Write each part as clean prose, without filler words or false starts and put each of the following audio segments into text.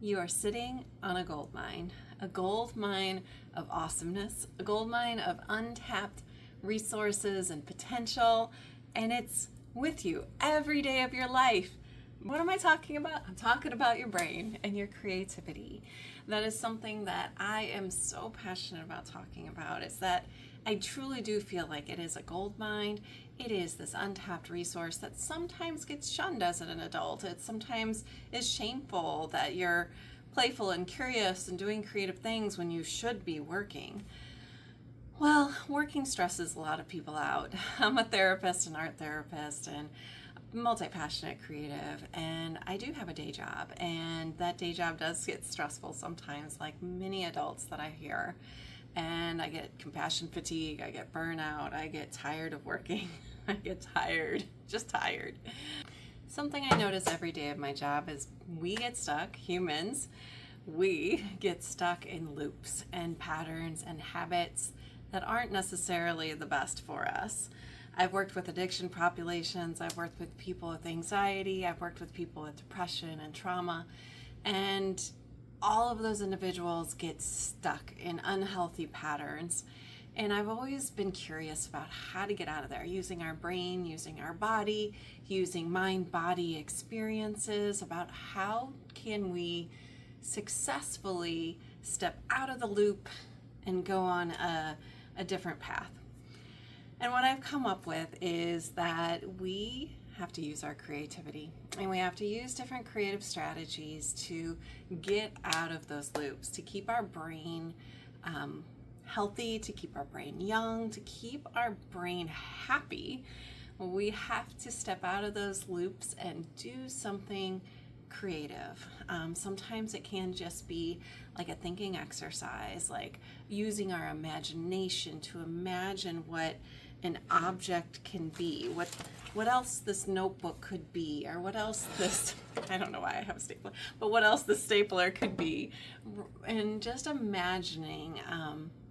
You are sitting on a gold mine of awesomeness, a gold mine of untapped resources and potential, and it's with you every day of your life. What am I talking about? I'm talking about your brain and your creativity. That is something that I am so passionate about talking about, is that I truly do feel like it is a gold mine. It is this untapped resource that sometimes gets shunned as an adult. It sometimes is shameful that you're playful and curious and doing creative things when you should be working. Well, working stresses a lot of people out. I'm a therapist, an art therapist, and multi-passionate creative, and I do have a day job, and that day job does get stressful sometimes, like many adults that I hear. And I get compassion fatigue, I get burnout, I get tired of working. I get tired, just tired. Something I notice every day of my job is we get stuck, humans, we get stuck in loops and patterns and habits that aren't necessarily the best for us. I've worked with addiction populations, I've worked with people with anxiety, I've worked with people with depression and trauma, and all of those individuals get stuck in unhealthy patterns. And I've always been curious about how to get out of there, using our brain, using our body, using mind-body experiences, about how can we successfully step out of the loop and go on a different path. And what I've come up with is that we have to use our creativity, and we have to use different creative strategies to get out of those loops, to keep our brain healthy, to keep our brain young, to keep our brain happy. We have to step out of those loops and do something creative. Sometimes it can just be like a thinking exercise, like using our imagination to imagine what an object can be, what else this notebook could be, or what else this, I don't know why I have a stapler, but what else the stapler could be, and just imagining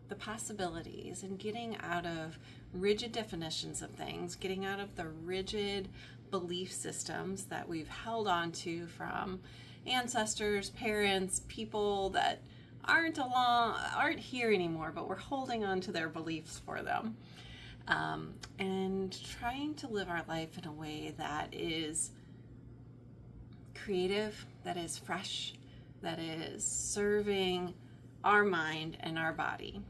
the possibilities and getting out of rigid definitions of things, getting out of the rigid belief systems that we've held on to from ancestors, parents, people that aren't here anymore, but we're holding on to their beliefs for them. And trying to live our life in a way that is creative, that is fresh, that is serving our mind and our body.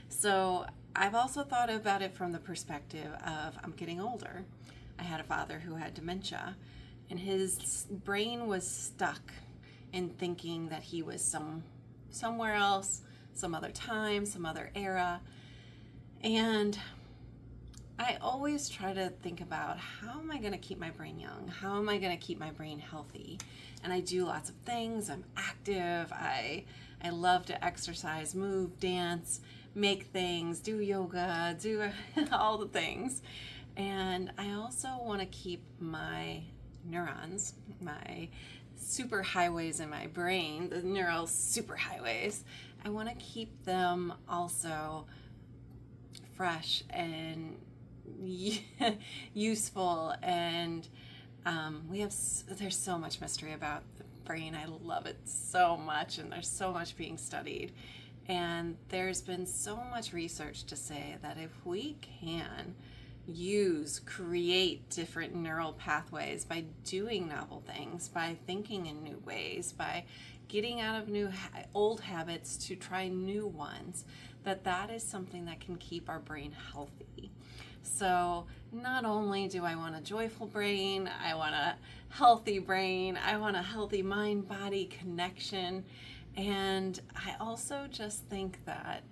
So I've also thought about it from the perspective of I'm getting older. I had a father who had dementia, and his brain was stuck in thinking that he was somewhere else, some other time, some other era. And I always try to think about, how am I going to keep my brain young? How am I going to keep my brain healthy? And I do lots of things. I'm active. I love to exercise, move, dance, make things, do yoga, do all the things. And I also want to keep my neurons, my super highways in my brain, the neural super highways, I want to keep them also fresh and useful. And there's so much mystery about the brain. I love it so much, and there's so much being studied. And there's been so much research to say that if we can create different neural pathways by doing novel things, by thinking in new ways, by getting out of old habits to try new ones, that is something that can keep our brain healthy. So not only do I want a joyful brain, I want a healthy brain, I want a healthy mind-body connection, and I also just think that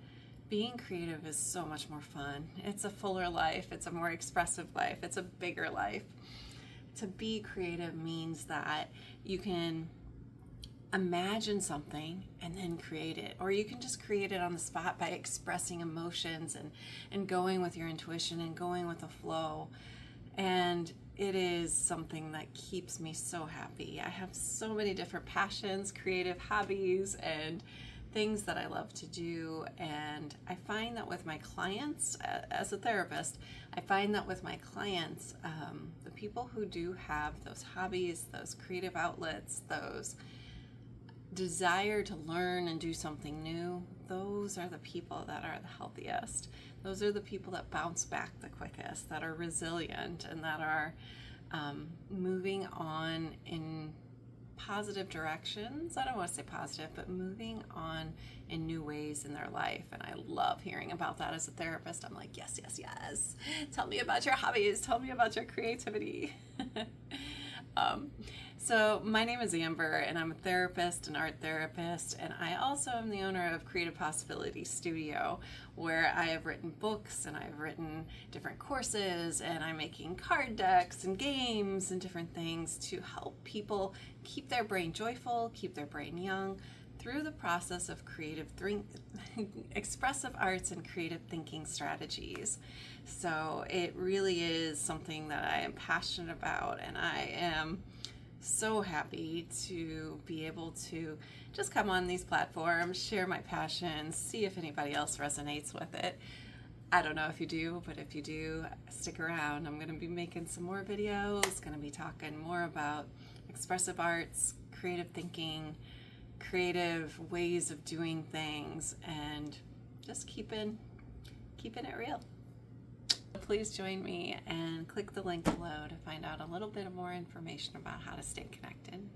being creative is so much more fun. It's a fuller life, it's a more expressive life, it's a bigger life. To be creative means that you can imagine something and then create it, or you can just create it on the spot by expressing emotions and going with your intuition and going with the flow. And it is something that keeps me so happy. I have so many different passions, creative hobbies, and things that I love to do. And I find that with my clients, as a therapist, I find that with my clients, the people who do have those hobbies, those creative outlets, those desire to learn and do something new, those are the people that are the healthiest. Those are the people that bounce back the quickest, that are resilient, and that are moving on in positive directions. I don't want to say positive, but moving on in new ways in their life. And I love hearing about that as a therapist. I'm like, yes, yes, yes. Tell me about your hobbies. Tell me about your creativity. So my name is Amber, and I'm a therapist, an art therapist, and I also am the owner of Creative Possibility Studio, where I have written books and I've written different courses, and I'm making card decks and games and different things to help people keep their brain joyful, keep their brain young through the process of expressive arts and creative thinking strategies. So it really is something that I am passionate about, and I am so happy to be able to just come on these platforms, share my passions, see if anybody else resonates with it. I don't know if you do, but if you do, stick around. I'm going to be making some more videos, going to be talking more about expressive arts, creative thinking, creative ways of doing things, and just keeping it real. Please join me and click the link below to find out a little bit more information about how to stay connected.